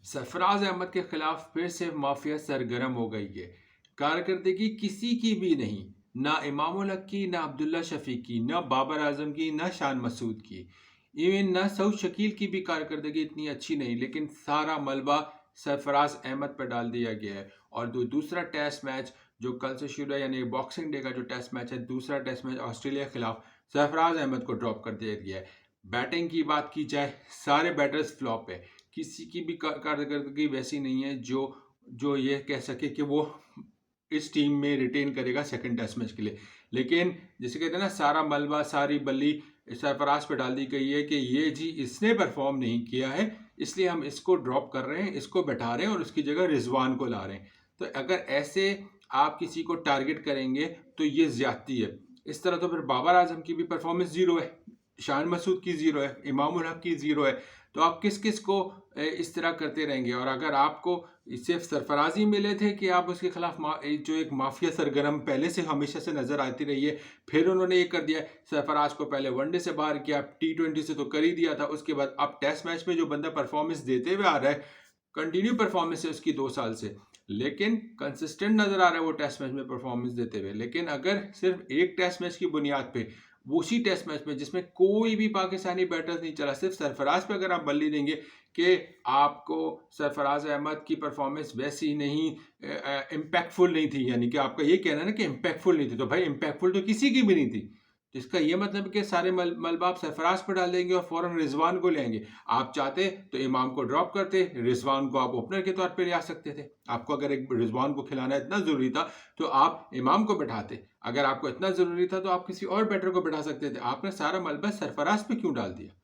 सरफराज अहमद के खिलाफ फिर से माफिया सरगर्म हो गई है। कारकर्दगी किसी की भी नहीं, ना इमाम उल हक की, ना अब्दुल्ला शफीक की, ना बाबर आजम की, ना शान मसूद की, इवन ना सऊद शकील की भी कारकर्दगी इतनी अच्छी नहीं, लेकिन सारा मलबा सरफराज अहमद पर डाल दिया गया है। और दूसरा टेस्ट मैच जो कल से शुरू है, यानी बॉक्सिंग डे का जो टेस्ट मैच है, दूसरा टेस्ट मैच ऑस्ट्रेलिया के खिलाफ, सरफराज अहमद को ड्रॉप कर दिया गया है। बैटिंग की बात की जाए, सारे बैटर्स फ्लॉप है। किसी की भी कारकर्दगी वैसी नहीं है जो जो ये कह सके कि वो इस टीम में रिटेन करेगा सेकंड टेस्ट मैच के लिए। लेकिन जैसे कहते हैं ना, सारा मलबा सारी बल्ली सरफराज पे डाल दी गई है कि ये जी इसने परफॉर्म नहीं किया है, इसलिए हम इसको ड्रॉप कर रहे हैं, इसको बैठा रहे हैं और उसकी जगह रिजवान को ला रहे हैं। तो अगर ऐसे आप किसी को टारगेट करेंगे तो ये ज्यादती है। इस तरह तो फिर बाबर आजम की भी परफॉर्मेंस जीरो है, शान मसूद की जीरो है, इमाम उल हक की जीरो है। तो आप किस किस को इस तरह करते रहेंगे? और अगर आपको सिर्फ सरफराजी मिले थे कि आप उसके खिलाफ जो एक माफिया सरगर्म पहले से हमेशा से नजर आती रही है, फिर उन्होंने ये कर दिया, सरफराज को पहले वनडे से बाहर किया, T20 से तो कर ही दिया था, उसके बाद अब टेस्ट मैच में जो बंदा परफॉर्मेंस देते हुए आ रहा है, कंटिन्यू परफॉर्मेंस है उसकी 2 साल से, लेकिन कंसिस्टेंट नजर आ रहा है वो टेस्ट मैच में परफॉर्मेंस देते हुए। लेकिन अगर सिर्फ एक टेस्ट मैच की बुनियाद पे, उसी टेस्ट मैच में जिसमें कोई भी पाकिस्तानी बैटर नहीं चला, सिर्फ सरफराज पे अगर आप बल्ली देंगे कि आपको सरफराज अहमद की परफॉर्मेंस वैसी नहीं, इम्पैक्टफुल नहीं थी, यानी कि आपका ये कहना है ना कि इम्पैक्टफुल नहीं थी, तो भाई इम्पैक्टफुल तो किसी की भी नहीं थी। इसका ये मतलब कि सारे मलबा आप सरफराज पर डाल देंगे और फौरन रिजवान को लेंगे। आप चाहते तो इमाम को ड्रॉप करते, रिजवान को आप ओपनर के तौर पे ले आ सकते थे। आपको अगर एक रिजवान को खिलाना इतना जरूरी था तो आप इमाम को बैठाते, अगर आपको इतना जरूरी था तो आप किसी और बैटर को बैठा सकते थे। आपने सारा मलबा सरफराज पे क्यों डाल दिया?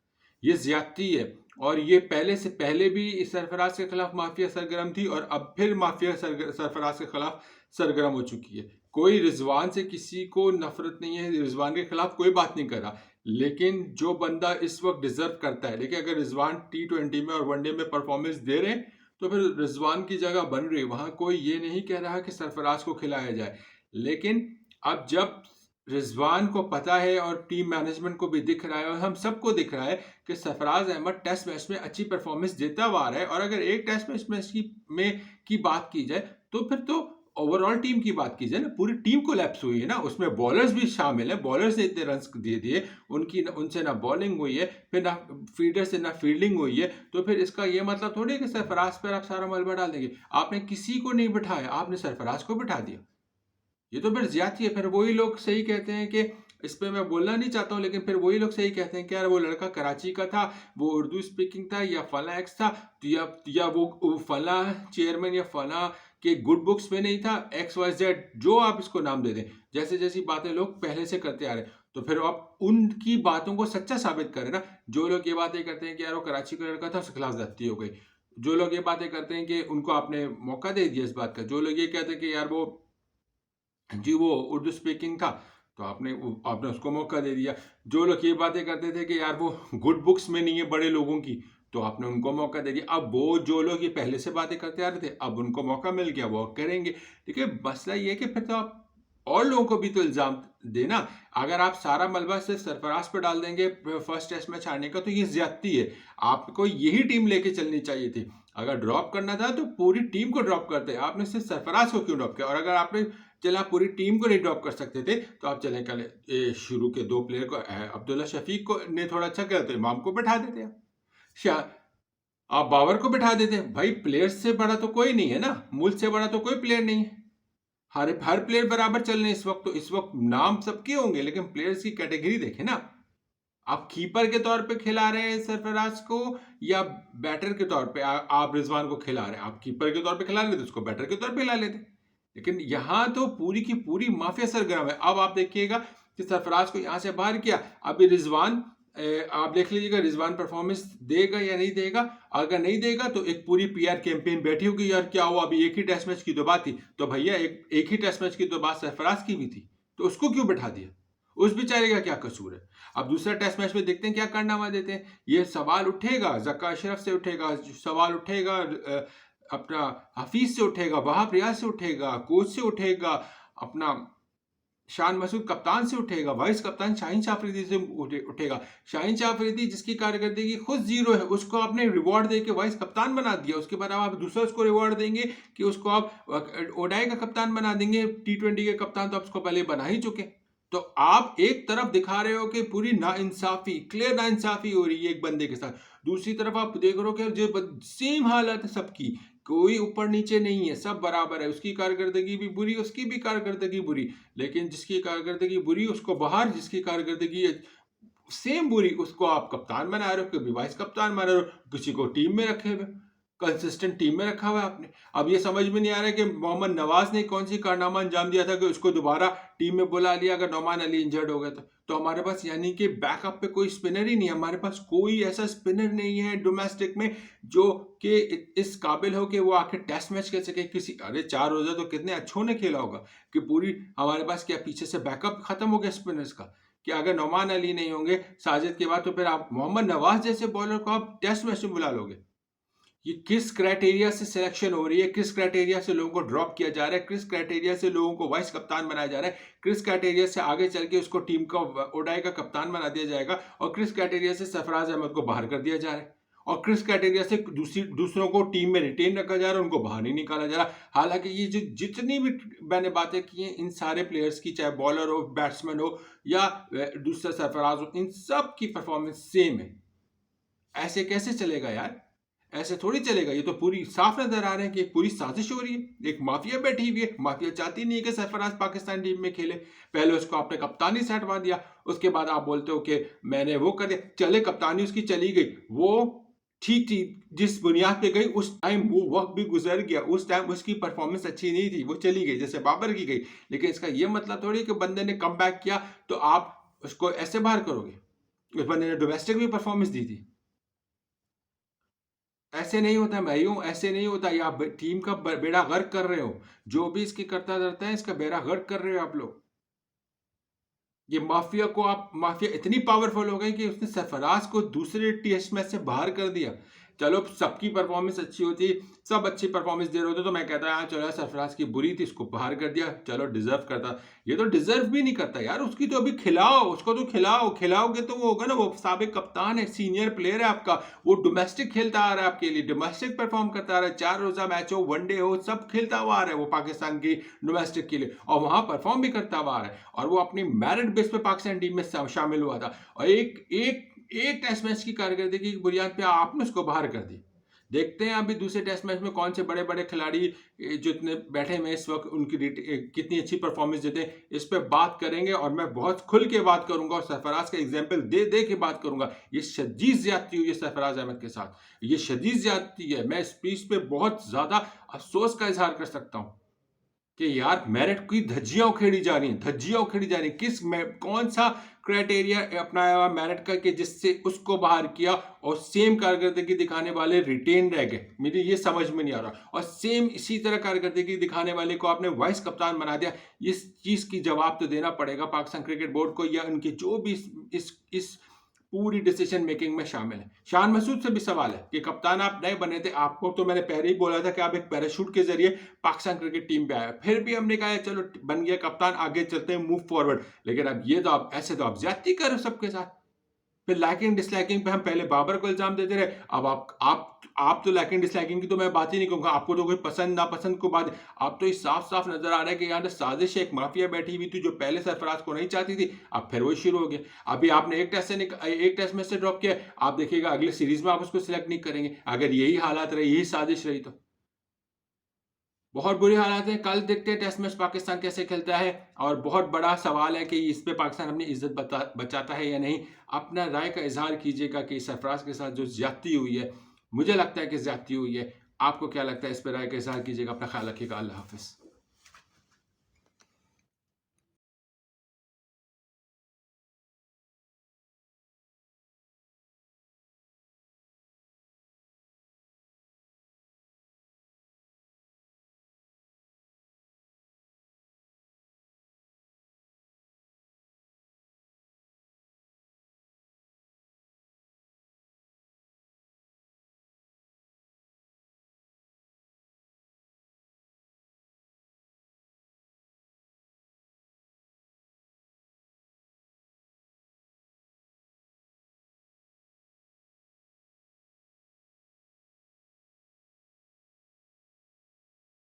ये ज्यादती है। और ये पहले से पहले भी इस सरफराज के खिलाफ माफिया सरगर्म थी और अब फिर माफिया सरफराज के खिलाफ सरगर्म हो चुकी है। कोई रिजवान से किसी को नफरत नहीं है, रिजवान के खिलाफ कोई बात नहीं कर रहा, लेकिन जो बंदा इस वक्त डिजर्व करता है, देखिए अगर रिजवान T20 में और वनडे में परफॉर्मेंस दे रहे हैं तो फिर रिजवान की जगह बन रही है, वहां कोई ये नहीं कह रहा कि सरफराज को खिलाया जाए। लेकिन अब जब रिजवान को पता है और टीम मैनेजमेंट को भी दिख रहा है और हम सबको दिख रहा है कि सरफराज अहमद टेस्ट मैच में अच्छी परफॉर्मेंस देता हुआ आ रहा है, और अगर एक टेस्ट मैच की बात की जाए तो फिर तो ओवरऑल टीम की बात की जाए ना, पूरी टीम कोलैप्स हुई है ना, उसमें बॉलर्स भी शामिल है, बॉलर्स ने इतने रन दे दिए, उनसे ना बॉलिंग हुई है, फिर ना फील्डर से ना फील्डिंग हुई है। तो फिर इसका ये मतलब थोड़ी है कि सरफराज पर आप सारा मलबा डाल देंगे। आपने किसी को नहीं बिठाया, आपने सरफराज को बिठा दिया। ये तो फिर ज्यादती है। फिर वही लोग सही कहते हैं कि इस पे मैं बोलना नहीं चाहता हूं, लेकिन फिर वही लोग सही कहते हैं कि यार वो लड़का कराची का था, वो उर्दू स्पीकिंग था या फला एक्स था, तो या वो फला चेयरमैन या फला के गुड बुक्स में नहीं था, XYZ जो आप इसको नाम दे दें, जैसे जैसी बातें लोग पहले से करते आ रहे हैं, तो फिर आप उनकी बातों को सच्चा साबित करें ना। जो लोग ये बातें करते हैं कि यार वो कराची का लड़का था, उसके खिलाफ ज्यादती हो गई, जो लोग ये बातें करते हैं कि उनको आपने मौका दे दिया इस बात का, जो लोग ये कहते हैं कि यार वो जी वो उर्दू स्पीकिंग था तो आपने उसको मौका दे दिया, जो लोग ये बातें करते थे कि यार वो गुड बुक्स में नहीं है बड़े लोगों की, तो आपने उनको मौका दे दिया। अब वो जो लोग ये पहले से बातें करते आ रहे थे, अब उनको मौका मिल गया, वो करेंगे। देखिए मसला ये है कि फिर तो आप और लोगों को भी तो इल्जाम देना। अगर आप सारा मलबा सिर्फ सरफराज पर डाल देंगे फर्स्ट टेस्ट मैच हारने का, तो ये ज्यादती है। आपको यही टीम लेके चलनी चाहिए थी। अगर ड्रॉप करना था तो पूरी टीम को ड्रॉप करते, आपने सिर्फ सरफराज को क्यों ड्रॉप किया? और अगर आपने चला पूरी टीम को नहीं ड्रॉप कर सकते थे तो आप चले कल शुरू के 2 प्लेयर को, अब्दुल्ला शफीक को ने थोड़ा अच्छा किया तो इमाम को बैठा देते आप बाबर को बैठा देते। भाई प्लेयर्स से बड़ा तो कोई नहीं है ना, मुल्क से बड़ा तो कोई प्लेयर नहीं है। हर प्लेयर बराबर चल रहे हैं इस वक्त। तो इस वक्त नाम सबके होंगे, लेकिन प्लेयर्स की कैटेगरी देखें ना। आप कीपर के तौर पे खिला रहे हैं सरफराज को या बैटर के तौर पे आप रिजवान को खिला रहे हैं? आप कीपर के तौर पे खिला लेते, उसको बैटर के तौर पे खिला लेते। लेकिन यहां तो पूरी की पूरी माफिया सरगर्म है। अब आप देखिएगा कि सरफराज को यहां से बाहर किया, अभी रिजवान, आप देख लीजिएगा रिजवान परफॉर्मेंस देगा या नहीं देगा। अगर नहीं देगा तो एक पूरी PR कैंपेन बैठी होगी, यार क्या हुआ, अभी एक ही टेस्ट मैच की तो बात थी, तो भैया एक ही टेस्ट मैच की तो बात सरफराज की भी थी, तो उसको क्यों बैठा दिया? उस बेचारे का क्या कसूर है? अब दूसरा टेस्ट मैच में देखते हैं क्या कारनामा देते हैं। ये सवाल उठेगा, जक्का अशरफ से उठेगा सवाल, उठेगा अपना हफीज से उठेगा, वहाब रियाज से उठेगा, कोच से उठेगा, अपना शान मसूद कप्तान से उठेगा, वाइस कप्तान शाहीन शाह अफरीदी से उठेगा। शाहीन शाह अफरीदी जिसकी कारकर्दगी खुद जीरो है, उसको आपने रिवॉर्ड देके वाइस कप्तान बना दिया। उसके बाद आप दूसरा उसको रिवॉर्ड देंगे कि उसको आप ओडाई का कप्तान बना देंगे। T20 के कप्तान तो आप उसको पहले बना ही चुके। तो आप एक तरफ दिखा रहे हो कि पूरी नाइंसाफी, क्लियर नाइंसाफी हो रही है एक बंदे के साथ, दूसरी तरफ आप देख रहे हो कि जो सेम हालत है सबकी, कोई ऊपर नीचे नहीं है, सब बराबर है। उसकी कारकर्दगी भी बुरी, उसकी भी कारकर्दगी बुरी, लेकिन जिसकी कारकर्दगी बुरी उसको बाहर, जिसकी कारकर्दगी सेम बुरी उसको आप कप्तान बना रहे हो, कभी वाइस कप्तान बना रहे हो, किसी को टीम में रखे हुए, कंसिस्टेंट टीम में रखा हुआ है आपने। अब ये समझ में नहीं आ रहा है कि मोहम्मद नवाज ने कौन सी कारनामा अंजाम दिया था कि उसको दोबारा टीम में बुला लिया अगर नौमान अली इंजर्ड हो गए तो हमारे पास यानी कि बैकअप पे कोई स्पिनर ही नहीं है। हमारे पास कोई ऐसा स्पिनर नहीं है डोमेस्टिक में जो कि इस काबिल हो कि वो आके टेस्ट मैच खेल सके किसी। अरे 4 रोजा तो कितने अच्छों ने खेला होगा कि पूरी हमारे पास क्या पीछे से बैकअप खत्म हो गया स्पिनर्स का, कि अगर नौमान अली नहीं होंगे साजिद के बाद तो फिर आप मोहम्मद नवाज जैसे बॉलर को आप टेस्ट मैच में बुला लोगे। ये किस क्राइटेरिया से सिलेक्शन हो रही है, किस क्राइटेरिया से लोगों को ड्रॉप किया जा रहा है, किस क्राइटेरिया से लोगों को वाइस कप्तान बनाया जा रहा है, किस क्राइटेरिया से आगे चल के उसको टीम का ओडाई का कप्तान बना दिया जाएगा, और किस क्राइटेरिया से सरफराज अहमद को बाहर कर दिया जा रहा है, और किस क्राइटेरिया से दूसरों को टीम में रिटेन रखा जा रहा है, उनको बाहर नहीं निकाला जा रहा। हालांकि ये जो जितनी भी मैंने बातें की हैं इन सारे प्लेयर्स की, चाहे बॉलर हो, बैट्समैन हो या दूसरा सरफराज हो, इन सब की परफॉर्मेंस सेम है। ऐसे कैसे चलेगा यार, ऐसे थोड़ी चलेगा। ये तो पूरी साफ नजर आ रहा है कि एक पूरी साजिश हो रही है, एक माफिया बैठी हुई है। माफिया चाहती नहीं है कि सरफराज पाकिस्तान टीम में खेले। पहले उसको आपने कप्तानी से हटवा दिया, उसके बाद आप बोलते हो कि मैंने वो कर दिया। चले कप्तानी उसकी चली गई, वो ठीक थी, जिस बुनियाद पे गई उस टाइम वो वक्त भी गुजर गया, उस टाइम उसकी परफॉर्मेंस अच्छी नहीं थी, वो चली गई जैसे बाबर की गई। लेकिन इसका ये मतलब थोड़ी कि बंदे ने कम बैक किया तो आप उसको ऐसे बाहर करोगे। उस बंदे ने डोमेस्टिक भी परफॉर्मेंस दी थी। ऐसे नहीं होता भाइयों, ऐसे नहीं होता। ये आप टीम का बेड़ा गर्क कर रहे हो। जो भी इसकी करता रहता है इसका बेड़ा गर्क कर रहे हो आप लोग। ये माफिया को आप, माफिया इतनी पावरफुल हो गई कि उसने सरफराज को दूसरे टेस्ट मैच से बाहर कर दिया। चलो सबकी परफॉर्मेंस अच्छी होती, सब अच्छी परफॉर्मेंस दे रहे होते तो मैं कहता हाँ चलो सरफराज की बुरी थी, इसको बाहर कर दिया, चलो डिजर्व करता। ये तो डिजर्व भी नहीं करता यार, उसकी तो अभी खिलाओ, उसको तो खिलाओ, खिलाओगे तो वो होगा ना, वो साबिक कप्तान है, सीनियर प्लेयर है आपका, वो डोमेस्टिक खेलता आ रहा है आपके लिए, डोमेस्टिक परफॉर्म करता आ रहा है, 4 रोजा मैच हो, वनडे हो, सब खेलता हुआ आ रहा है वो पाकिस्तान की डोमेस्टिक के लिए, और वहां परफॉर्म भी करता हुआ आ रहा है, और वो अपनी मेरिट बेस पे पाकिस्तान टीम में शामिल हुआ था। और एक टेस्ट मैच की कारकर्दगी की बुनियाद पे आपने उसको बाहर कर दी। देखते हैं अभी दूसरे टेस्ट मैच में कौन से बड़े बड़े खिलाड़ी जो इतने बैठे हुए इस वक्त उनकी कितनी अच्छी परफॉर्मेंस देते हैं, इस पे बात करेंगे। और मैं बहुत खुल के बात करूंगा और सरफराज का एग्जाम्पल दे दे के बात करूंगा। ये शदीद ज्यादती हुई है सरफराज अहमद के साथ, ये शदीद ज्यादती है। मैं इस पीस पे बहुत ज्यादा अफसोस का इजहार कर सकता हूँ कि यार मेरिट की धज्जियां उखेड़ी जा रही हैं, धज्जियां उखेड़ी जा रही हैं। कौन सा क्राइटेरिया अपनाया हुआ मेरिट का कि जिससे उसको बाहर किया और सेम कारकर्दगी दिखाने वाले रिटेन रह गए, मुझे ये समझ में नहीं आ रहा। और सेम इसी तरह कारकर्दगी दिखाने वाले को आपने वाइस कप्तान बना दिया। इस चीज की जवाब तो देना पड़ेगा पाकिस्तान क्रिकेट बोर्ड को, या उनके जो भी इस पूरी डिसीजन मेकिंग में शामिल है। शान मसूद से भी सवाल है कि कप्तान आप नए बने थे, आपको तो मैंने पहले ही बोला था कि आप एक पैराशूट के जरिए पाकिस्तान क्रिकेट टीम पे आए, फिर भी हमने कहा चलो बन गया कप्तान, आगे चलते हैं, मूव फॉरवर्ड। लेकिन अब ये तो आप ऐसे तो आप ज्यादती कर रहे हो सबके साथ। फिर लाइकिंग डिसलाइकिंग पे हम पहले बाबर को इल्जाम देते रहे, अब आप तो लाइकिंग डिसलाइकिंग की तो मैं बात ही नहीं कहूंगा, आपको तो कोई पसंद नापसंद को बात। आप तो ये साफ साफ नजर आ रहा है कि यहाँ साजिश एक माफिया बैठी हुई थी जो पहले सरफराज को नहीं चाहती थी, अब फिर वही शुरू हो गया। अभी आपने एक टेस्ट में से ड्रॉप किया, आप देखिएगा अगले सीरीज में आप उसको सिलेक्ट नहीं करेंगे। अगर यही हालात रहे, यही साजिश रही तो बहुत बुरी हालात है। कल देखते हैं टेस्ट मैच पाकिस्तान कैसे खेलता है, और बहुत बड़ा सवाल है कि इस पे पाकिस्तान अपनी इज्जत बचाता है या नहीं। अपना राय का इजहार कीजिएगा कि सरफराज के साथ जो ज्यादती हुई है, मुझे लगता है कि ज्यादती हुई है। आपको क्या लगता है, इस पर राय का इजहार कीजिएगा। अपना ख्याल रखिएगा। अल्लाह हाफिज।